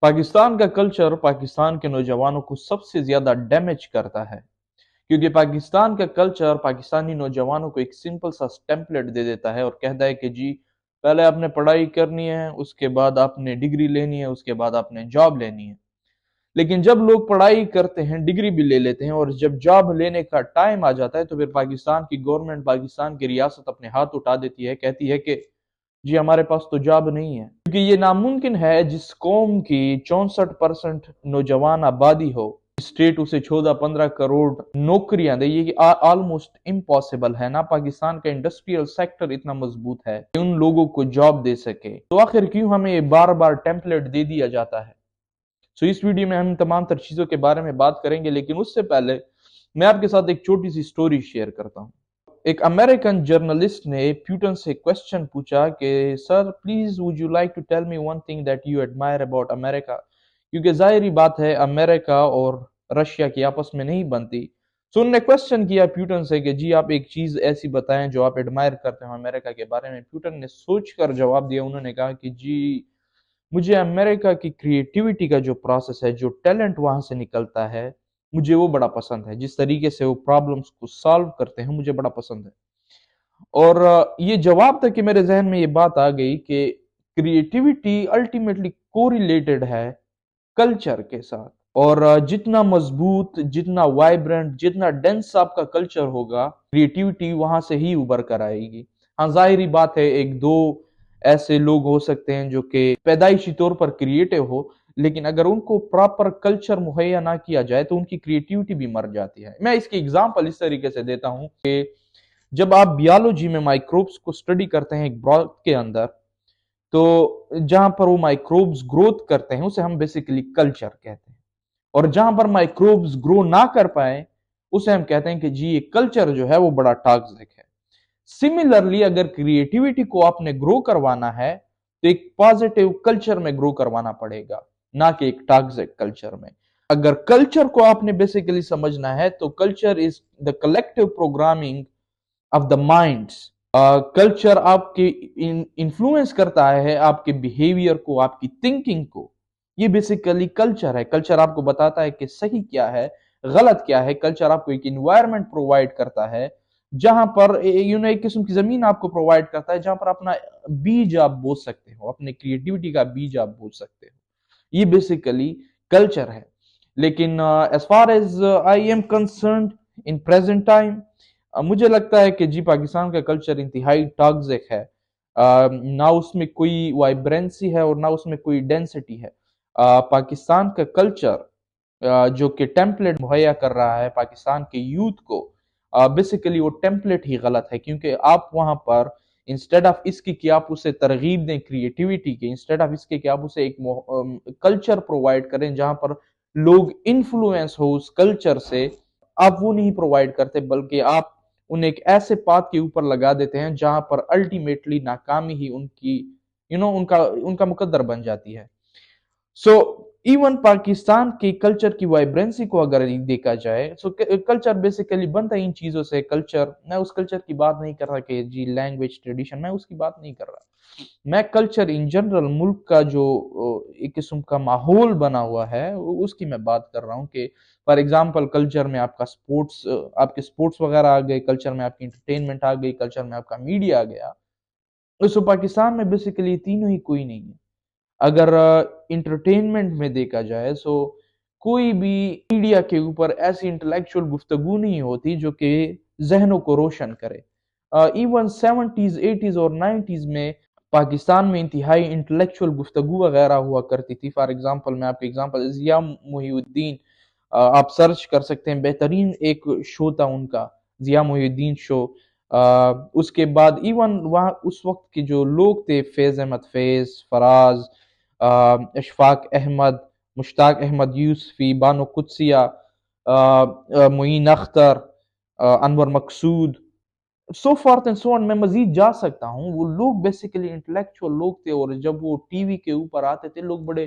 पाकिस्तान का कल्चर पाकिस्तान के नौजवानों को सबसे ज्यादा डैमेज करता है, क्योंकि पाकिस्तान का कल्चर पाकिस्तानी नौजवानों को एक सिंपल सा टेम्पलेट दे देता है और कहता है कि जी पहले आपने पढ़ाई करनी है, उसके बाद आपने डिग्री लेनी है, उसके बाद आपने जॉब लेनी है। लेकिन जब लोग पढ़ाई करते हैं, डिग्री भी ले लेते हैं और जब जॉब लेने का टाइम आ जाता है तो फिर पाकिस्तान की गवर्नमेंट, पाकिस्तान की रियासत अपने हाथ उठा देती है, कहती है कि जी हमारे पास तो जॉब नहीं है, क्योंकि ये नामुमकिन है जिस कौम की 64% नौजवान आबादी हो, स्टेट उसे 14-15 करोड़ नौकरियां दे, ये ऑलमोस्ट इम्पॉसिबल है ना। पाकिस्तान का इंडस्ट्रियल सेक्टर इतना मजबूत है कि उन लोगों को जॉब दे सके, तो आखिर क्यों हमें ये बार बार टेम्पलेट दे दिया जाता है। सो इस वीडियो में हम तमाम तर चीजों के बारे में बात करेंगे, लेकिन उससे पहले मैं आपके साथ एक छोटी सी स्टोरी शेयर करता हूँ। एक अमेरिकन जर्नलिस्ट ने प्यूटन से क्वेश्चन पूछा कि sir please would you like to tell me one thing that you admire about America, क्योंकि जाहिर बात है अमेरिका और रशिया की आपस में नहीं बनती। सो उन्होंने क्वेश्चन किया प्यूटन से कि जी आप एक चीज ऐसी बताएं जो आप एडमायर करते हो अमेरिका के बारे में। प्यूटन ने सोच कर जवाब दिया, उन्होंने कहा कि जी मुझे अमेरिका की क्रिएटिविटी का जो प्रोसेस है, जो टैलेंट वहां से निकलता है, मुझे वो बड़ा पसंद है। जिस तरीके से वो प्रॉब्लम्स को सॉल्व करते हैं मुझे बड़ा पसंद है। और ये जवाब था कि मेरे जहन में ये बात आ गई कि क्रिएटिविटी अल्टीमेटली कोरिलेटेड है कल्चर के साथ। और जितना मजबूत, जितना वाइब्रेंट, जितना डेंस आपका कल्चर होगा, क्रिएटिविटी वहां से ही उभर कर आएगी। हाँ जाहिर बात है एक दो ऐसे लोग हो सकते हैं जो कि पैदाइशी तौर पर क्रिएटिव हो, लेकिन अगर उनको प्रॉपर कल्चर मुहैया ना किया जाए तो उनकी क्रिएटिविटी भी मर जाती है। मैं इसकी एग्जांपल इस तरीके से देता हूं कि जब आप बियोलॉजी में माइक्रोब्स को स्टडी करते हैं एक ब्रॉथ के अंदर, तो जहां पर वो माइक्रोब्स ग्रोथ करते हैं उसे हम बेसिकली कल्चर कहते हैं। और जहां पर माइक्रोब्स ग्रो ना कर पाए उसे हम कहते हैं कि जी ये कल्चर जो है वो बड़ा टॉक्सिक है। सिमिलरली अगर क्रिएटिविटी को आपने ग्रो करवाना है तो एक पॉजिटिव कल्चर में ग्रो करवाना पड़ेगा, ना कि एक टॉक्सिक कल्चर में। अगर कल्चर को आपने बेसिकली समझना है तो culture is the collective programming of the minds. Culture आपके इन्फ्लुएंस करता है आपके बिहेवियर को, आपकी थिंकिंग को। ये बेसिकली कल्चर है। कल्चर आपको बताता है कि सही क्या है, गलत क्या है। कल्चर आपको एक इन्वायरमेंट प्रोवाइड करता है जहां पर एक किस्म की जमीन आपको प्रोवाइड करता है जहां पर अपना बीज आप बो सकते हो, अपने क्रिएटिविटी का बीज आप बो सकते हो। ये बेसिकली कल्चर है। लेकिन as far as I am concerned in present time, मुझे लगता है कि जी पाकिस्तान का कल्चर इंतहाई टॉक्सिक है। ना उसमें कोई वाइब्रेंसी है और ना उसमें कोई डेंसिटी है। पाकिस्तान का कल्चर जो कि टेम्पलेट मुहैया कर रहा है पाकिस्तान के यूथ को, बेसिकली वो टेम्पलेट ही गलत है। क्योंकि आप वहां पर इंस्टेड ऑफ इसकी कि आप उसे तरगीब दें क्रिएटिविटी की, इंस्टेड ऑफ इसके कि आप उसे एक कल्चर प्रोवाइड करें जहां पर लोग इन्फ्लुएंस हो उस कल्चर से, आप वो नहीं प्रोवाइड करते, बल्कि आप उन्हें एक ऐसे पाथ के ऊपर लगा देते हैं जहां पर अल्टीमेटली नाकामी ही उनकी उनका उनका मुकद्दर बन जाती है। सो इवन पाकिस्तान के कल्चर की वाइब्रेंसी को अगर देखा जाए, सो कल्चर बेसिकली बनता है इन चीजों से। कल्चर, मैं उस कल्चर की बात नहीं कर रहा कि जी लैंग्वेज ट्रेडिशन, मैं उसकी बात नहीं कर रहा। मैं कल्चर इन जनरल, मुल्क का जो एक किस्म का माहौल बना हुआ है उसकी मैं बात कर रहा हूँ। कि फॉर एग्जांपल कल्चर में आपका स्पोर्ट्स, आपके स्पोर्ट्स वगैरह आ गए, कल्चर में आपकी इंटरटेनमेंट आ गई, कल्चर में आपका मीडिया आ गया। सो पाकिस्तान में बेसिकली तीनों ही कोई नहीं है। अगर इंटरटेनमेंट में देखा जाए, सो कोई भी मीडिया के ऊपर ऐसी इंटेलेक्चुअल गुफ्तगू नहीं होती जो कि जहनों को रोशन करे। इवन 70s 80s और 90s में पाकिस्तान में इंतहाई इंटेलेक्चुअल गुफ्तगू वगैरह हुआ करती थी। फॉर एग्जांपल मैं आपके एग्जांपल जिया मोहिउद्दीन, आप सर्च कर सकते हैं, बेहतरीन एक शो था उनका, जिया मोहिउद्दीन शो। उसके बाद इवन वहाँ उस वक्त के जो लोग थे, Faiz Ahmad Faiz, Faraz, Ashfaq Ahmad, Mushtaq Ahmad Yousufi, Bano Qudsia, Moin Akhtar, Anwar Maqsood, so forth and so on, मैं मजीद जा सकता हूँ। वो लोग बेसिकली इंटेलेक्चुअल लोग थे और जब वो टीवी के ऊपर आते थे लोग बड़े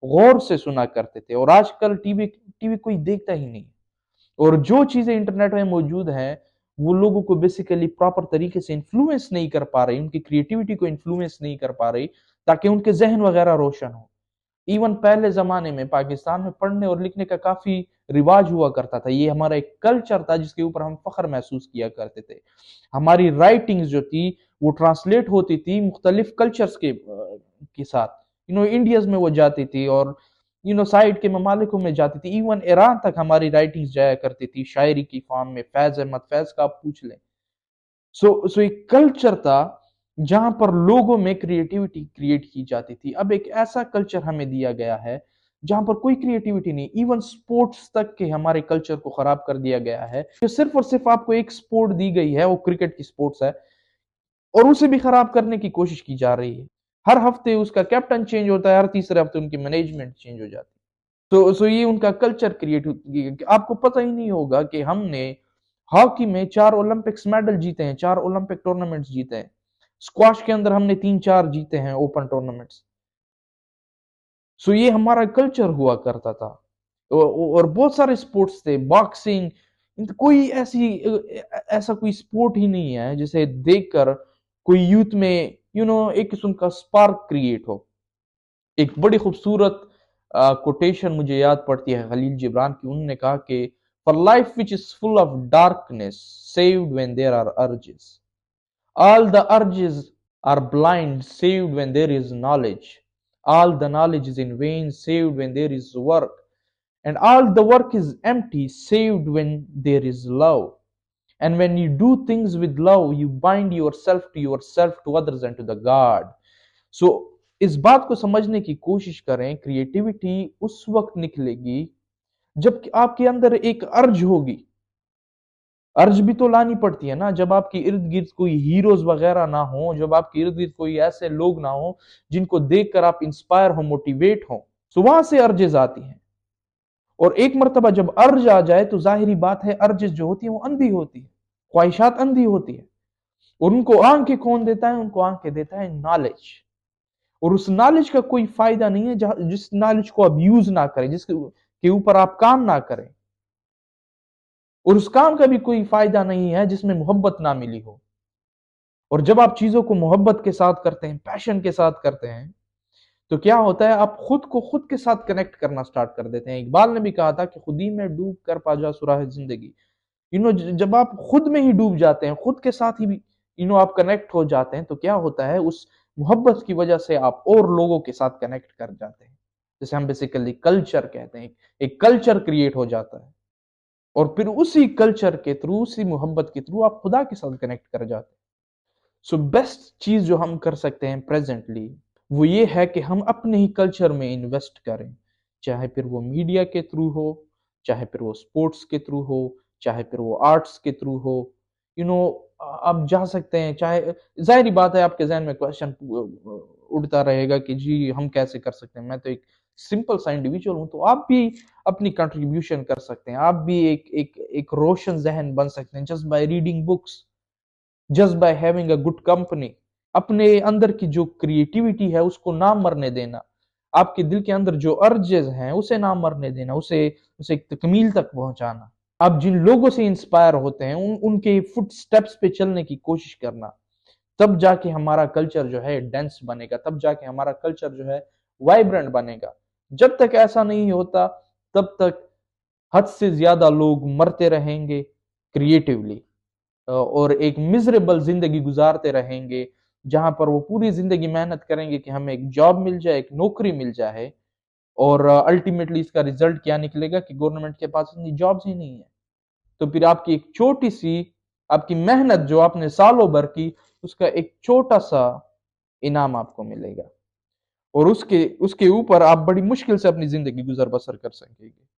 गौर से सुना करते थे। और आजकल टीवी टीवी कोई देखता ही नहीं। और जो चीजें इंटरनेट में मौजूद हैं वो लोगों को बेसिकली प्रॉपर तरीके से इन्फ्लुएंस नहीं कर पा रही, उनकी क्रिएटिविटी को इन्फ्लुएंस नहीं कर पा रही ताकि उनके जहन वगैरह रोशन हो। ایون پہلے زمانے میں پاکستان میں پڑھنے اور لکھنے کا کافی رواج ہوا کرتا تھا، یہ ہمارا ایک کلچر تھا جس کے اوپر ہم فخر محسوس کیا کرتے تھے. ہماری رائٹنگز جو تھی وہ ٹرانسلیٹ ہوتی تھی مختلف کلچرز کے ساتھ، انڈیاز میں وہ جاتی تھی اور سائڈ کے ممالکوں میں جاتی تھی، ایون ایران تک ہماری رائٹنگز جایا کرتی تھی شاعری کی فارم میں. فیض احمد فیض کا آپ پوچھ لیں. سو ایک کلچر تھا جہاں پر لوگوں میں کریٹیوٹی کریٹ کی جاتی تھی. اب ایک ایسا کلچر ہمیں دیا گیا ہے جہاں پر کوئی کریٹیوٹی نہیں، ایون سپورٹس تک کے ہمارے کلچر کو خراب کر دیا گیا ہے. جو صرف اور صرف آپ کو ایک سپورٹ دی گئی ہے وہ کرکٹ کی سپورٹس ہے، اور اسے بھی خراب کرنے کی کوشش کی جا رہی ہے. ہر ہفتے اس کا کیپٹن چینج ہوتا ہے، ہر تیسرے ہفتے ان کی مینجمنٹ چینج ہو جاتی ہے. تو یہ ان کا کلچر کریٹ ہوتی ہے. آپ کو پتہ ہی نہیں ہوگا کہ ہم نے ہاکی میں 4 اولمپکس میڈل جیتے ہیں، 4 اولمپک ٹورنامنٹس جیتے ہیں. اسکواش کے اندر ہم نے 3-4 جیتے ہیں اوپن ٹورنامنٹس. سو یہ ہمارا کلچر ہوا کرتا تھا. اور بہت سارے سپورٹس تھے، باکسنگ، کوئی ایسا کوئی سپورٹ ہی نہیں ہے جسے دیکھ کر کوئی یوتھ میں ایک قسم کا سپارک کریٹ ہو. ایک بڑی خوبصورت کوٹیشن مجھے یاد پڑتی ہے خلیل جبران کی. انہوں نے کہا کہ for life which is full of darkness saved when there are urges, all the urges are blind saved when there is knowledge, all the knowledge is in vain saved when there is work, and all the work is empty saved when there is love, and when you do things with love you bind yourself to others and to the God. So اس بات کو سمجھنے کی کوشش کریں، creativity اس وقت نکلے گی جب آپ کے اندر ایک ارج ہوگی. ارج بھی تو لانی پڑتی ہے نا، جب آپ کی ارد گرد کوئی ہیروز وغیرہ نہ ہوں، جب آپ کی ارد گرد کوئی ایسے لوگ نہ ہوں جن کو دیکھ کر آپ انسپائر ہوں، موٹیویٹ ہوں. سو وہاں سے ارجز آتی ہیں. اور ایک مرتبہ جب ارج آ جائے تو ظاہری بات ہے ارجز جو ہوتی ہیں وہ اندھی ہوتی ہے، خواہشات اندھی ہوتی ہے. اور ان کو آنکھیں کون دیتا ہے؟ ان کو آنکھیں دیتا ہے نالج. اور اس نالج کا کوئی فائدہ نہیں ہے جس نالج کو آپ یوز نہ کریں، جس کے اوپر آپ کام نہ کریں. اور اس کام کا بھی کوئی فائدہ نہیں ہے جس میں محبت نہ ملی ہو. اور جب آپ چیزوں کو محبت کے ساتھ کرتے ہیں، پیشن کے ساتھ کرتے ہیں، تو کیا ہوتا ہے؟ آپ خود کو خود کے ساتھ کنیکٹ کرنا سٹارٹ کر دیتے ہیں. اقبال نے بھی کہا تھا کہ خود ہی میں ڈوب کر پا جا سراہ زندگی. جب آپ خود میں ہی ڈوب جاتے ہیں، خود کے ساتھ ہی آپ کنیکٹ ہو جاتے ہیں، تو کیا ہوتا ہے؟ اس محبت کی وجہ سے آپ اور لوگوں کے ساتھ کنیکٹ کر جاتے ہیں، جسے ہم بیسیکلی کلچر کہتے ہیں. ایک کلچر کریٹ ہو جاتا ہے، اور پھر اسی کلچر کے تھرو، اسی محبت کے تھرو آپ خدا کے ساتھ کنیکٹ کر جاتے ہیں. سو بیسٹ چیز جو ہم کر سکتے ہیں پریزنٹلی وہ یہ ہے کہ ہم اپنے ہی کلچر میں انویسٹ کریں، چاہے پھر وہ میڈیا کے تھرو ہو، چاہے پھر وہ سپورٹس کے تھرو ہو، چاہے پھر وہ آرٹس کے تھرو ہو. آپ جا سکتے ہیں. چاہے ظاہری بات ہے آپ کے ذہن میں کوشچن اڑتا رہے گا کہ جی ہم کیسے کر سکتے ہیں، میں تو ایک سمپل سا انڈیویجول ہوں. تو آپ بھی اپنی کنٹریبیوشن کر سکتے ہیں، آپ بھی ایک روشن ذہن بن سکتے ہیں just by reading books, just by having a good company. اپنے اندر کی جو کریٹیوٹی ہے اس کو نہ مرنے دینا، آپ کے دل کے اندر جو ارجز ہیں اسے نہ مرنے دینا، اسے ایک تکمیل تک پہنچانا. آپ جن لوگوں سے انسپائر ہوتے ہیں ان کے فٹ سٹیپس پہ چلنے کی کوشش کرنا. تب جا کے ہمارا کلچر جو ہے ڈینس بنے گا، تب جا کے ہمارا کلچر جو ہے وائبرنٹ بنے گا. جب تک ایسا نہیں ہوتا تب تک حد سے زیادہ لوگ مرتے رہیں گے کریٹیولی، اور ایک مزریبل زندگی گزارتے رہیں گے جہاں پر وہ پوری زندگی محنت کریں گے کہ ہمیں ایک جاب مل جائے، ایک نوکری مل جائے، اور الٹیمیٹلی اس کا ریزلٹ کیا نکلے گا کہ گورنمنٹ کے پاس اتنی جابز ہی نہیں ہے. تو پھر آپ کی ایک چھوٹی سی آپ کی محنت جو آپ نے سالوں بھر کی، اس کا ایک چھوٹا سا انعام آپ کو ملے گا، اور اس کے اوپر آپ بڑی مشکل سے اپنی زندگی گزر بسر کر سکیں گے.